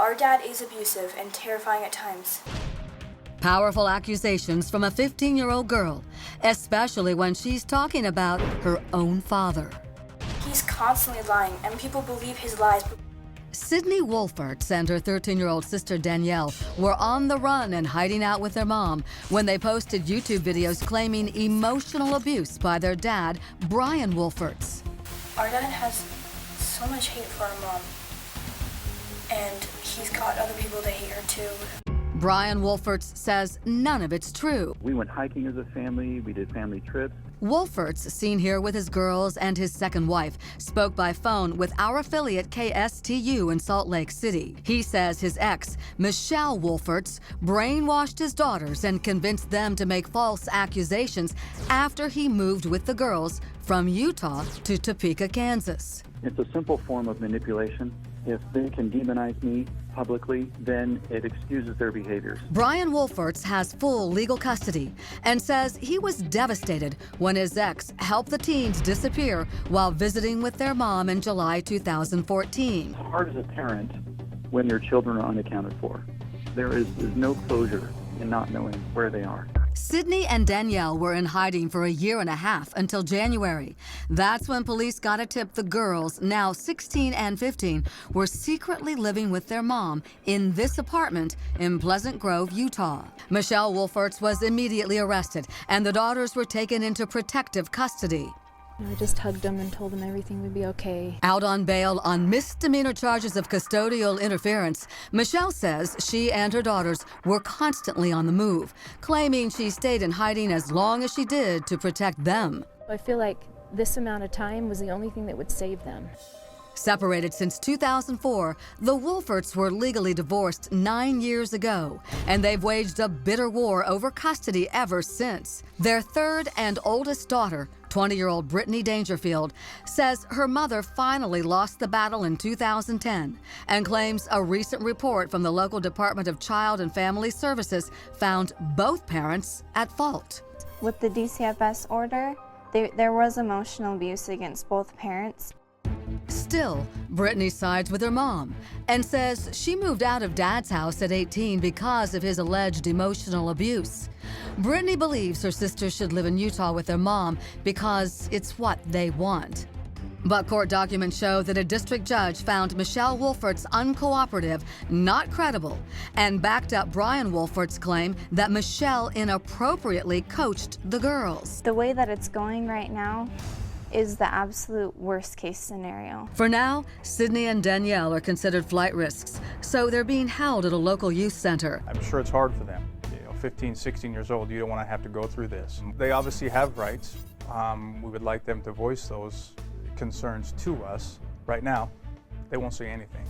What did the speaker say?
Our dad is abusive and terrifying at times. Powerful accusations from a 15-year-old girl, especially when she's talking about her own father. He's constantly lying, and people believe his lies. Sydney Wolferts and her 13-year-old sister Danielle were on the run and hiding out with their mom when they posted YouTube videos claiming emotional abuse by their dad, Brian Wolferts. Our dad has so much hate for our mom, and he's got other people to hate her too. Brian Wolferts says none of it's true. We went hiking as a family, we did family trips. Wolferts, seen here with his girls and his second wife, spoke by phone with our affiliate KSTU in Salt Lake City. He says his ex, Michelle Wolferts, brainwashed his daughters and convinced them to make false accusations after he moved with the girls from Utah to Topeka, Kansas. It's a simple form of manipulation. If they can demonize me publicly, then it excuses their behaviors. Brian Wolferts has full legal custody and says he was devastated when his ex helped the teens disappear while visiting with their mom in July 2014. It's hard as a parent when your children are unaccounted for. There's no closure in not knowing where they are. Sydney and Danielle were in hiding for a year and a half until January. That's when police got a tip the girls, now 16 and 15, were secretly living with their mom in this apartment in Pleasant Grove, Utah. Michelle Wolferts was immediately arrested, and the daughters were taken into protective custody. I just hugged him and told him everything would be okay. Out on bail on misdemeanor charges of custodial interference, Michelle says she and her daughters were constantly on the move, claiming she stayed in hiding as long as she did to protect them. I feel like this amount of time was the only thing that would save them. Separated since 2004, the Wolferts were legally divorced 9 years ago, and they've waged a bitter war over custody ever since. Their third and oldest daughter, 20-year-old Brittany Dangerfield, says her mother finally lost the battle in 2010 and claims a recent report from the local Department of Child and Family Services found both parents at fault. With the DCFS order, there was emotional abuse against both parents. Still, Brittany sides with her mom and says she moved out of Dad's house at 18 because of his alleged emotional abuse. Brittany believes her sisters should live in Utah with their mom because it's what they want. But court documents show that a district judge found Michelle Wolferts uncooperative, not credible, and backed up Brian Wolferts' claim that Michelle inappropriately coached the girls. The way that it's going right now is the absolute worst case scenario. For now, Sydney and Danielle are considered flight risks, so they're being held at a local youth center. I'm sure it's hard for them. 15, 16 years old, you don't want to have to go through this. They obviously have rights. We would like them to voice those concerns to us. Right now, they won't say anything.